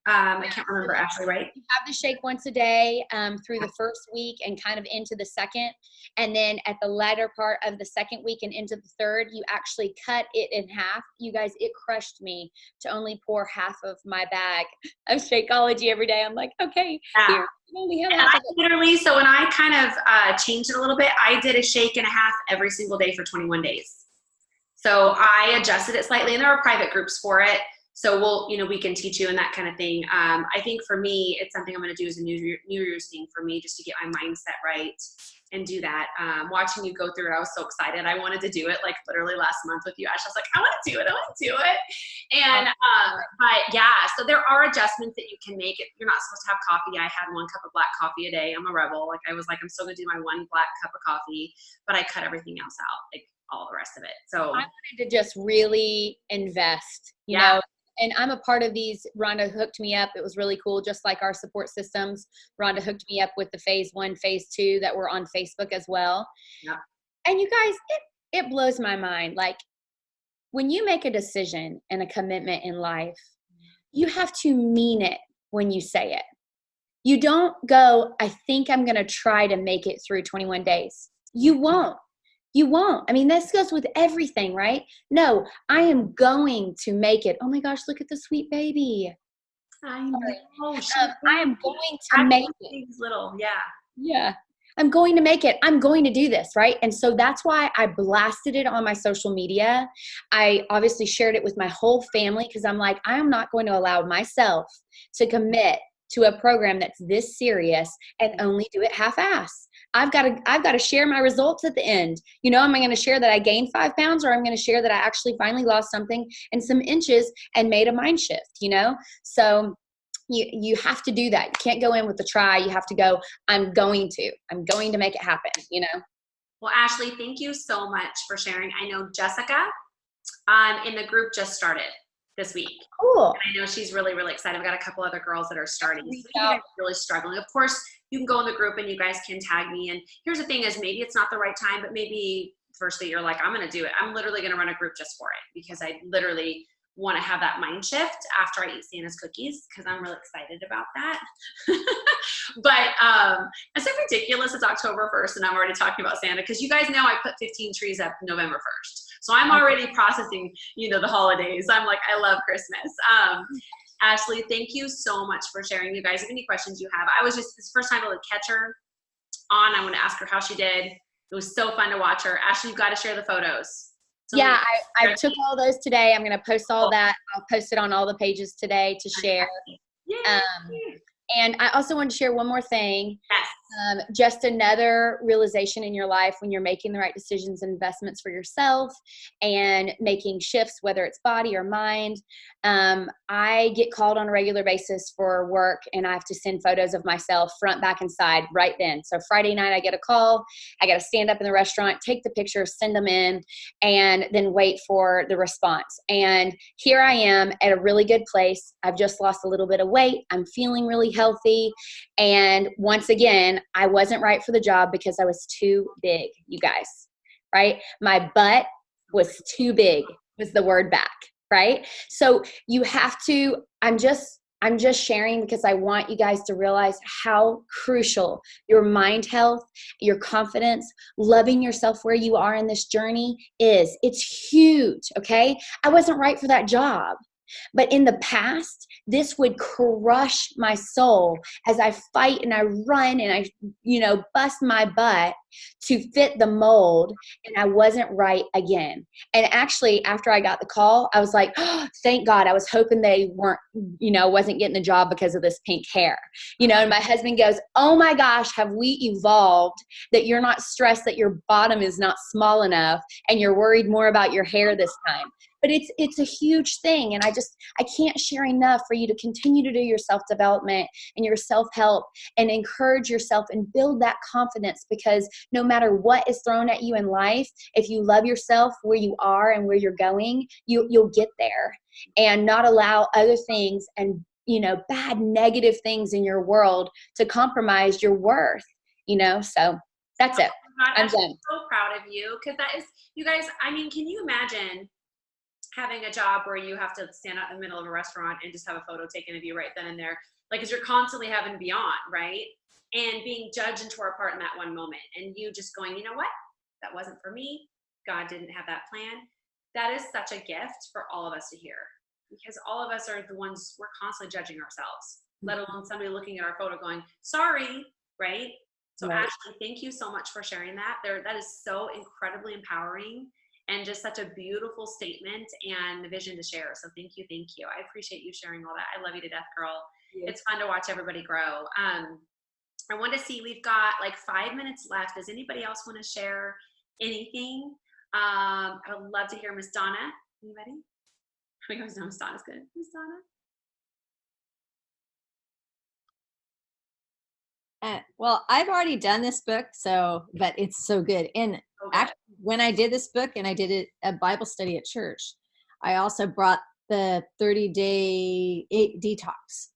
I can't remember actually, right? You have the shake once a day through the first week and kind of into the second. And then at the latter part of the second week and into the third, you actually cut it in half. You guys, it crushed me to only pour half of my bag of Shakeology every day. I'm like, okay, here. We have half of it. Literally, so when I kind of changed it a little bit, I did a shake and a half every single day for 21 days. So I adjusted it slightly, and there are private groups for it. So we can teach you and that kind of thing. I think for me, it's something I'm going to do as a New Year's thing for me, just to get my mindset right and do that. Watching you go through it, I was so excited. I wanted to do it like literally last month with you, Ash. I was like, I want to do it. And, but yeah, so there are adjustments that you can make. You're not supposed to have coffee. I had 1 cup of black coffee a day. I'm a rebel. Like I was like, I'm still going to do my 1 black cup of coffee, but I cut everything else out, like all the rest of it. So I wanted to just really invest, you know. And I'm a part of these. Rhonda hooked me up. It was really cool. Just like our support systems, Rhonda hooked me up with the phase 1, phase 2 that were on Facebook as well. Yeah. And you guys, it blows my mind. Like when you make a decision and a commitment in life, you have to mean it when you say it. You don't go, I think I'm going to try to make it through 21 days. You won't. You won't. I mean, this goes with everything, right? No, I am going to make it. Oh my gosh, look at the sweet baby. I know. I am going to make it. He's little, yeah. Yeah. I'm going to make it. I'm going to do this, right? And so that's why I blasted it on my social media. I obviously shared it with my whole family because I'm like, I am not going to allow myself to commit to a program that's this serious and only do it half-ass. I've got to share my results at the end. You know, am I going to share that I gained 5 pounds, or I'm going to share that I actually finally lost something and some inches and made a mind shift, you know? So you have to do that. You can't go in with the try. You have to go, I'm going to make it happen, you know? Well, Ashley, thank you so much for sharing. I know Jessica in the group just started this week. Cool. And I know she's really, really excited. I've got a couple other girls that are starting. So you guys are really struggling. Of course, you can go in the group and you guys can tag me. And here's the thing is, maybe it's not the right time, but maybe firstly you're like, I'm going to do it. I'm literally going to run a group just for it, because I literally want to have that mind shift after I eat Santa's cookies, because I'm really excited about that. But it's so ridiculous. It's October 1st and I'm already talking about Santa, because you guys know I put 15 trees up November 1st. So I'm already processing, you know, the holidays. I'm like, I love Christmas. Ashley, thank you so much for sharing. You guys have any questions you have. It's the first time I would catch her on. I want to ask her how she did. It was so fun to watch her. Ashley, you've got to share the photos. So yeah, I took all those today. I'm going to post all that. I'll post it on all the pages today to share. And I also want to share one more thing. Yes. Just another realization in your life when you're making the right decisions and investments for yourself and making shifts, whether it's body or mind. I get called on a regular basis for work, and I have to send photos of myself front, back, and side right then. So Friday night I get a call. I got to stand up in the restaurant, take the pictures, send them in, and then wait for the response. And here I am at a really good place. I've just lost a little bit of weight. I'm feeling really healthy. And once again, I wasn't right for the job because I was too big, you guys, right? My butt was too big, was the word back, right? So you have to, I'm just sharing because I want you guys to realize how crucial your mind health, your confidence, loving yourself where you are in this journey is. It's huge, okay? I wasn't right for that job. But in the past, this would crush my soul as I fight and I run and I, bust my butt to fit the mold, and I wasn't right again. And actually, after I got the call, I was like, oh, thank God. I was hoping they weren't, wasn't getting the job because of this pink hair. And my husband goes, oh my gosh, have we evolved that you're not stressed that your bottom is not small enough and you're worried more about your hair this time? But it's a huge thing. And I can't share enough for you to continue to do your self-development and your self-help and encourage yourself and build that confidence, because no matter what is thrown at you in life, if you love yourself where you are and where you're going, you'll get there, and not allow other things and, bad negative things in your world to compromise your worth, so that's it. I'm done. So proud of you, because that is, you guys, can you imagine having a job where you have to stand out in the middle of a restaurant and just have a photo taken of you right then and there, like, because you're constantly having to be on, right? And being judged and tore apart in that one moment, and you just going, you know what? That wasn't for me. God didn't have that plan. That is such a gift for all of us to hear, because all of us are the ones, we're constantly judging ourselves, let alone somebody looking at our photo going, sorry, right? So Right. Ashley, thank you so much for sharing that. That is so incredibly empowering, and just such a beautiful statement and vision to share. So thank you. I appreciate you sharing all that. I love you to death, girl. Yeah. It's fun to watch everybody grow. I want to see, we've got like 5 minutes left. Does anybody else want to share anything? I would love to hear Miss Donna. Anybody? We always know Miss Donna's good. Miss Donna? Well, I've already done this book, but it's so good. And actually, when I did this book and I did a Bible study at church, I also brought the 30-day detox.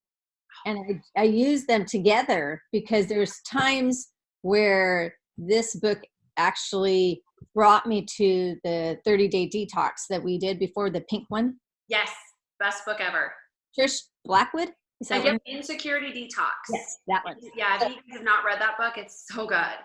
And I use them together because there's times where this book actually brought me to the 30-day detox that we did before, the pink one. Yes, best book ever. Trish Blackwood. Insecurity Detox. Yes, that one. Yeah, if you have not read that book, it's so good.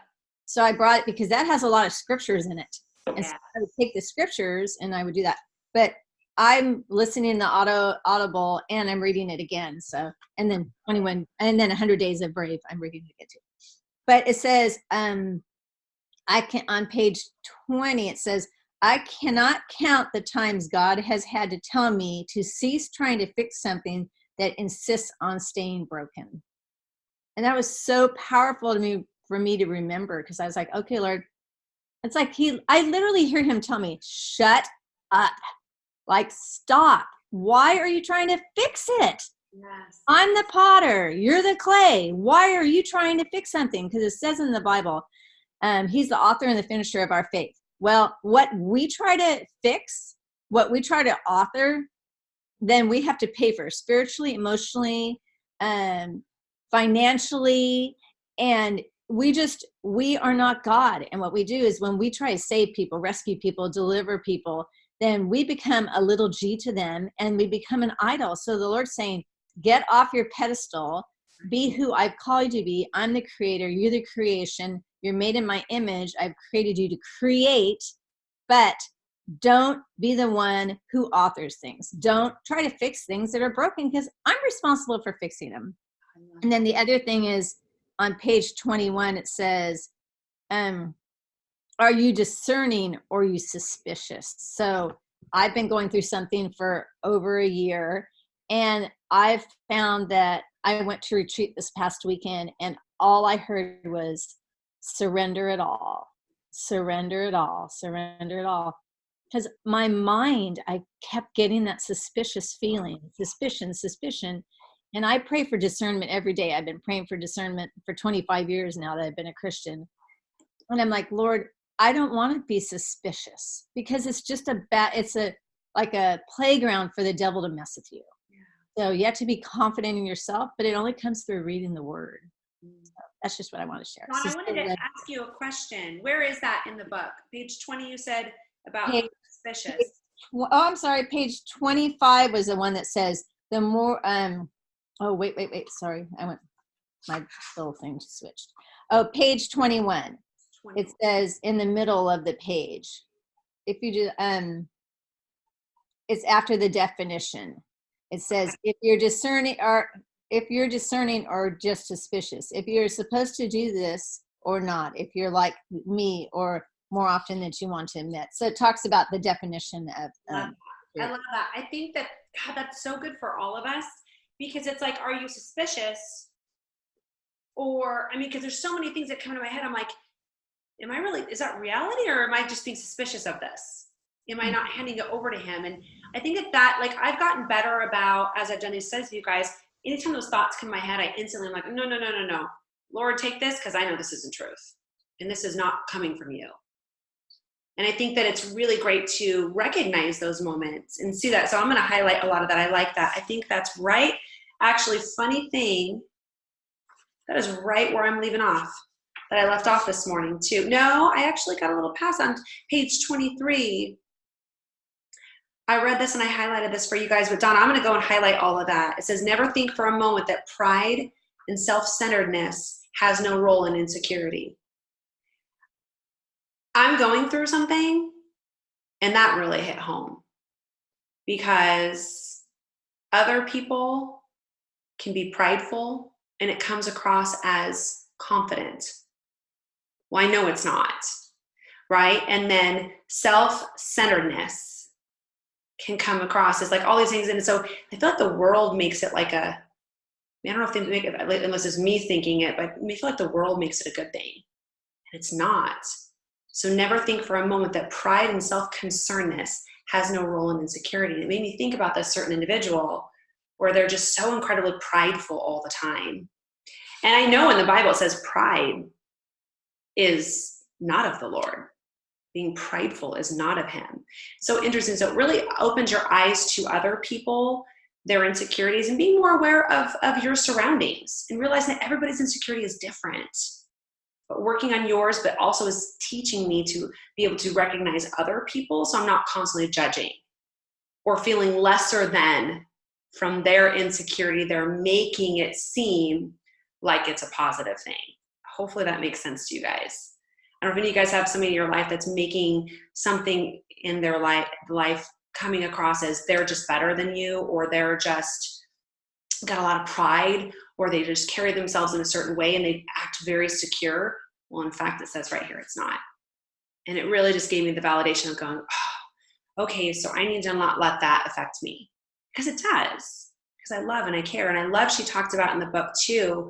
So I brought it because that has a lot of scriptures in it. And so I would take the scriptures and I would do that. But I'm listening to Audible and I'm reading it again. So, and then 21, and then 100 Days of Brave, I'm reading it again too. But it says, on page 20, it says, I cannot count the times God has had to tell me to cease trying to fix something that insists on staying broken. And that was so powerful to me, for me to remember, because I was like, okay, Lord, it's like I literally hear him tell me, shut up, like, stop. Why are you trying to fix it? Yes. I'm the potter, you're the clay. Why are you trying to fix something? Because it says in the Bible, he's the author and the finisher of our faith. Well, what we try to fix, what we try to author, then we have to pay for spiritually, emotionally, financially, and we are not God. And what we do is when we try to save people, rescue people, deliver people, then we become a little g to them and we become an idol. So the Lord's saying, get off your pedestal, be who I've called you to be. I'm the creator, you're the creation, you're made in my image, I've created you to create, but don't be the one who authors things. Don't try to fix things that are broken, because I'm responsible for fixing them. And then the other thing is on page 21, it says, are you discerning or are you suspicious? So I've been going through something for over a year, and I've found that I went to retreat this past weekend, and all I heard was surrender it all, surrender it all, surrender it all. Because my mind, I kept getting that suspicious feeling, suspicion. And I pray for discernment every day. I've been praying for discernment for 25 years now that I've been a Christian. And I'm like, Lord, I don't want to be suspicious, because it's just like a playground for the devil to mess with you. Yeah. So you have to be confident in yourself, but it only comes through reading the word. So that's just what I want to share. Dawn, I wanted to ask you a question. Where is that in the book? Page 20, you said about being suspicious. I'm sorry. Page 25 was the one that says the more, oh, wait. Sorry. My little thing switched. Oh, page 21. It says in the middle of the page, if you do, it's after the definition. It says, if you're discerning or just suspicious, if you're supposed to do this or not, if you're like me or more often than you want to admit. So it talks about the definition of. I love that. I think that, God, that's so good for all of us, because it's like, are you suspicious? Or, I mean, because there's so many things that come into my head. I'm like, is that reality, or am I just being suspicious of this? Am I not handing it over to him? And I think that like, I've gotten better about, as I've done these studies with you guys, anytime those thoughts come in my head, I instantly am like, no. Lord, take this, because I know this isn't truth. And this is not coming from you. And I think that it's really great to recognize those moments and see that. So I'm going to highlight a lot of that. I like that. I think that's right. Actually, funny thing, that is right where I'm leaving off, that I left off this morning too. No, I actually got a little pass on page 23. I read this and I highlighted this for you guys, but Donna, I'm going to go and highlight all of that. It says, never think for a moment that pride and self-centeredness has no role in insecurity. I'm going through something, and that really hit home, because other people can be prideful and it comes across as confident. Well, I know it's not, right? And then self-centeredness can come across as like all these things. And so I feel like the world makes it like I don't know if they make it, unless it's me thinking it, but I feel like the world makes it a good thing, and it's not. So never think for a moment that pride and self-concernedness has no role in insecurity. And it made me think about this certain individual where they're just so incredibly prideful all the time. And I know in the Bible it says pride is not of the Lord. Being prideful is not of him. So interesting. So it really opens your eyes to other people, their insecurities, and being more aware of your surroundings and realizing that everybody's insecurity is different. But working on yours, but also is teaching me to be able to recognize other people, so I'm not constantly judging or feeling lesser than from their insecurity. They're making it seem like it's a positive thing. Hopefully that makes sense to you guys. I don't know if any of you guys have somebody in your life that's making something in their life coming across as they're just better than you, or they're just got a lot of pride, or they just carry themselves in a certain way and they act very secure. Well, in fact, it says right here, it's not. And it really just gave me the validation of going, oh, okay, so I need to not let that affect me. Because it does. because I love and I care. And I love, she talked about in the book too,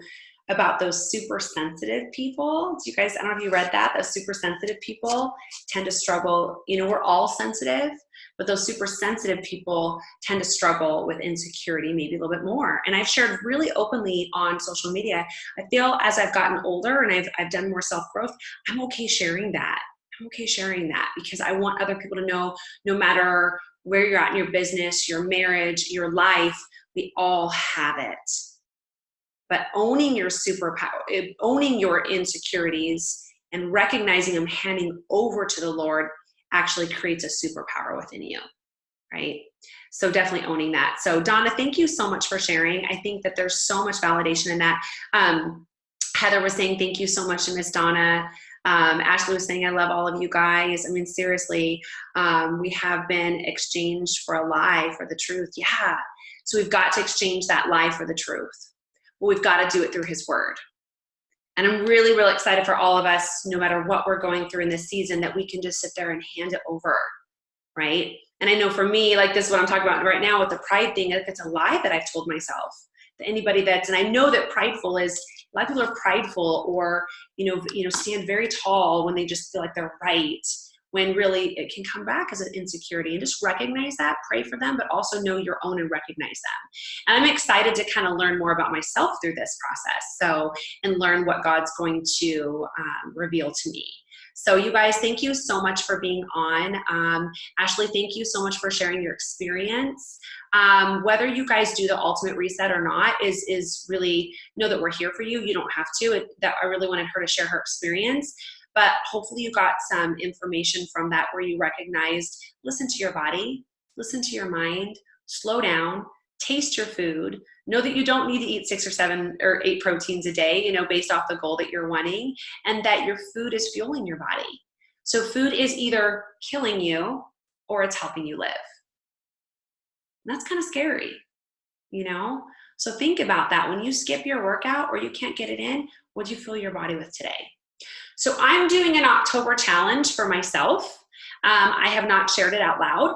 about those super sensitive people. Do you guys, I don't know if you read that, those super sensitive people tend to struggle. You know, we're all sensitive, but those super sensitive people tend to struggle with insecurity maybe a little bit more. And I've shared really openly on social media. I feel as I've gotten older and I've done more self-growth, I'm okay sharing that. I'm okay sharing that because I want other people to know, no matter where you're at in your business, your marriage, your life, we all have it. But owning your superpower, owning your insecurities and recognizing them, handing over to the Lord actually creates a superpower within you, right? So definitely owning that. So Donna, thank you so much for sharing. I think that there's so much validation in that. Heather was saying, thank you so much to Miss Donna. Ashley was saying, I love all of you guys. I mean, seriously, we have been exchanged for a lie for the truth. Yeah. So we've got to exchange that lie for the truth. Well, we've got to do it through his word. And I'm really, really excited for all of us, no matter what we're going through in this season, that we can just sit there and hand it over, right? And I know for me, like this is what I'm talking about right now with the pride thing, it's a lie that I've told myself. That anybody that's, and I know that prideful is, a lot of people are prideful or, stand very tall when they just feel like they're right, when really it can come back as an insecurity. And just recognize that, pray for them, but also know your own and recognize them. And I'm excited to kind of learn more about myself through this process. And learn what God's going to reveal to me. So you guys, thank you so much for being on. Ashley, thank you so much for sharing your experience. Whether you guys do the ultimate reset or not is really, know that we're here for you. You don't have to. I really wanted her to share her experience. But hopefully you got some information from that where you recognized, listen to your body, listen to your mind, slow down, taste your food, know that you don't need to eat 6 or 7 or 8 proteins a day, based off the goal that you're wanting, and that your food is fueling your body. So food is either killing you or it's helping you live. And that's kind of scary, So think about that. When you skip your workout or you can't get it in, what'd you fuel your body with today? So I'm doing an October challenge for myself. I have not shared it out loud,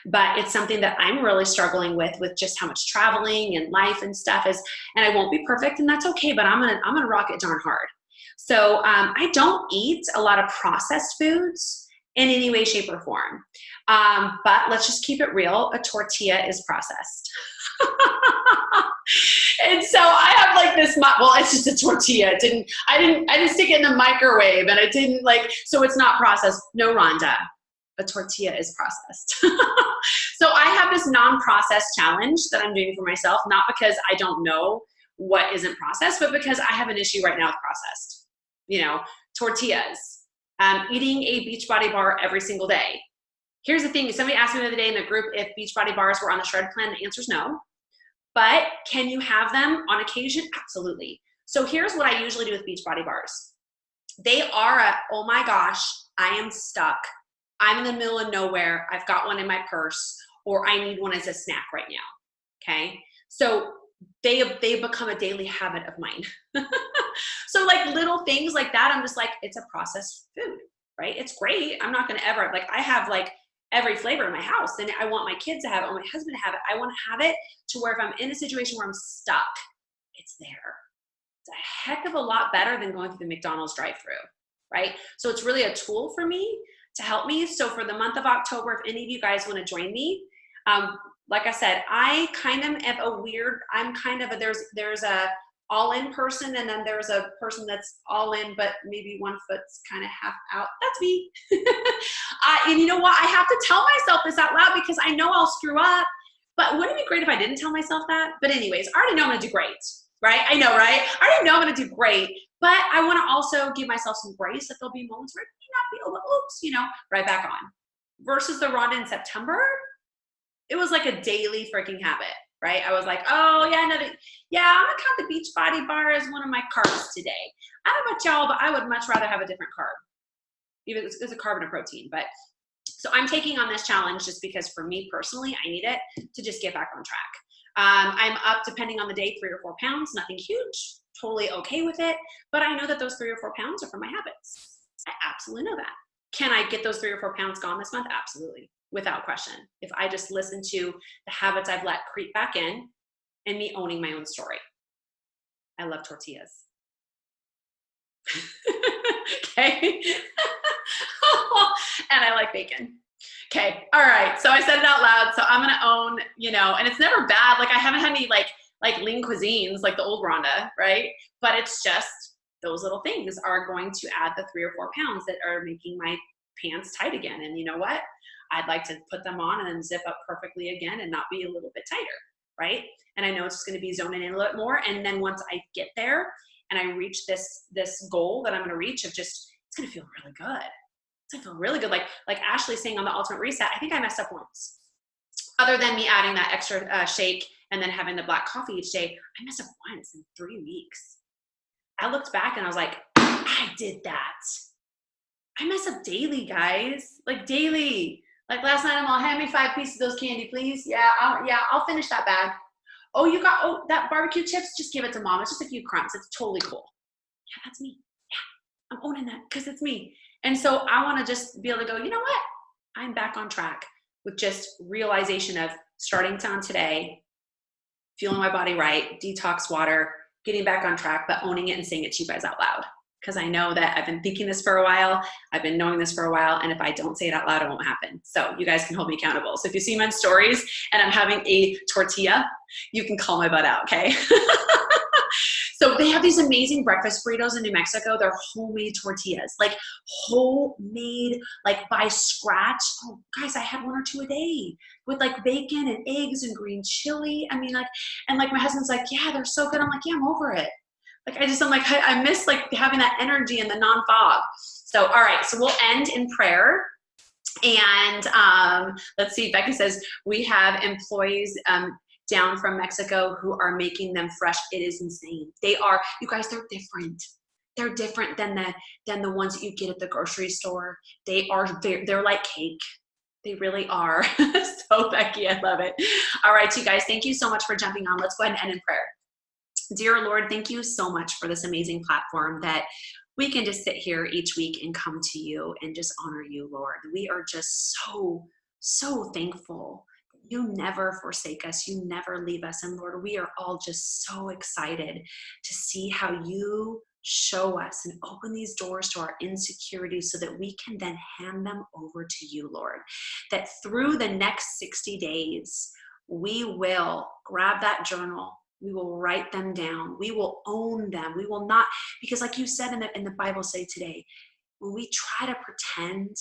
but it's something that I'm really struggling with just how much traveling and life and stuff is, and I won't be perfect, and that's okay, but I'm gonna rock it darn hard. So I don't eat a lot of processed foods in any way, shape, or form. But let's just keep it real. A tortilla is processed. And so I have like this, it's just a tortilla. I didn't stick it in the microwave, and I didn't so it's not processed. No, Rhonda, a tortilla is processed. So I have this non-processed challenge that I'm doing for myself, not because I don't know what isn't processed, but because I have an issue right now with processed, tortillas, eating a Beachbody bar every single day. Here's the thing. Somebody asked me the other day in the group if Beachbody bars were on the shred plan. The answer is no. But can you have them on occasion? Absolutely. So here's what I usually do with Beachbody bars. They are oh my gosh, I am stuck. I'm in the middle of nowhere. I've got one in my purse, or I need one as a snack right now. Okay. So they become a daily habit of mine. So little things like that, I'm just it's a processed food, right? It's great. I'm not going to ever, I have every flavor in my house, and I want my kids to have it, I want my husband to have it. I want to have it to where if I'm in a situation where I'm stuck, it's there. It's a heck of a lot better than going through the McDonald's drive-thru, right? So it's really a tool for me to help me. So for the month of October, if any of you guys want to join me, like I said, I kind of am a weird, there's a all-in person, and then there's a person that's all in, but maybe one foot's kind of half out. That's me. And you know what? I have to tell myself this out loud because I know I'll screw up, but wouldn't it be great if I didn't tell myself that? But anyways, I already know I'm going to do great, right? I know, right? I already know I'm going to do great, but I want to also give myself some grace that there'll be moments where it may not be, oops, right back on. Versus the Rhonda in September, it was like a daily freaking habit. Right? I was like, oh yeah, I'm gonna count the Beachbody bar as one of my carbs today. I don't know about y'all, but I would much rather have a different carb. Even if it's a carb and a protein. But so I'm taking on this challenge just because for me personally, I need it to just get back on track. I'm up, depending on the day, 3 or 4 pounds, nothing huge, totally okay with it. But I know that those 3 or 4 pounds are from my habits. I absolutely know that. Can I get those 3 or 4 pounds gone this month? Absolutely. Without question. If I just listen to the habits I've let creep back in and me owning my own story. I love tortillas. Okay. And I like bacon. Okay. All right. So I said it out loud. So I'm going to own, and it's never bad. Like I haven't had any like lean cuisines like the old Rhonda, right? But it's just those little things are going to add the 3 or 4 pounds that are making my pants tight again. And you know what? I'd like to put them on and then zip up perfectly again and not be a little bit tighter, right? And I know it's just going to be zoning in a little bit more. And then once I get there and I reach this goal that I'm going to reach of just, it's going to feel really good. It's going to feel really good. Like Ashley saying on the Ultimate Reset, I think I messed up once. Other than me adding that extra shake and then having the black coffee each day, I messed up once in 3 weeks. I looked back and I was like, I did that. I mess up daily, guys. Like daily. Like last night, I'm all, hand me 5 pieces of those candy, please. Yeah, I'll finish that bag. Oh, you got that barbecue chips? Just give it to mom. It's just a few crumbs. It's totally cool. Yeah, that's me. Yeah, I'm owning that because it's me. And so I want to just be able to go, you know what? I'm back on track with just realization of starting on today, feeling my body right, detox water, getting back on track, but owning it and saying it to you guys out loud. Because I know that I've been thinking this for a while, I've been knowing this for a while, and if I don't say it out loud, it won't happen. So you guys can hold me accountable. So if you see my stories and I'm having a tortilla, you can call my butt out, okay? So they have these amazing breakfast burritos in New Mexico. They're homemade tortillas, like homemade, like by scratch. Oh, guys, I had 1 or 2 a day with like bacon and eggs and green chili. I mean, like, and like my husband's like, yeah, they're so good. I'm like, yeah, I'm over it. Like, I miss like having that energy and the non-fog. So, all right. So we'll end in prayer. And let's see, Becky says, we have employees down from Mexico who are making them fresh. It is insane. They are, you guys, they're different. They're different than the ones that you get at the grocery store. They're like cake. They really are. So Becky, I love it. All right, you guys, thank you so much for jumping on. Let's go ahead and end in prayer. Dear Lord, thank you so much for this amazing platform that we can just sit here each week and come to you and just honor you, Lord. We are just so, so thankful. You never forsake us. You never leave us. And Lord, we are all just so excited to see how you show us and open these doors to our insecurities so that we can then hand them over to you, Lord. That through the next 60 days, we will grab that journal. We will write them down. We will own them. We will not, because like you said in the Bible say today, when we try to pretend,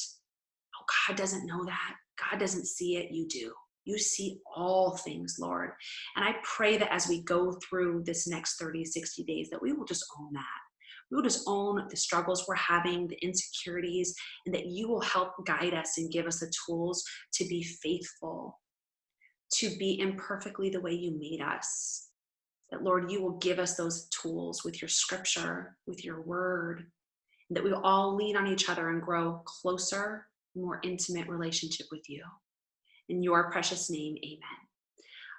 oh, God doesn't know that. God doesn't see it. You do. You see all things, Lord. And I pray that as we go through this next 30, 60 days, that we will just own that. We will just own the struggles we're having, the insecurities, and that you will help guide us and give us the tools to be faithful, to be imperfectly the way you made us. That, Lord, you will give us those tools with your scripture, with your word, and that we will all lean on each other and grow closer, more intimate relationship with you. In your precious name, amen.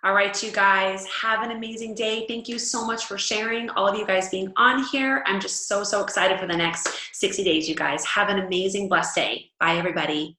All right, you guys, have an amazing day. Thank you so much for sharing, all of you guys being on here. I'm just so, so excited for the next 60 days, you guys. Have an amazing, blessed day. Bye, everybody.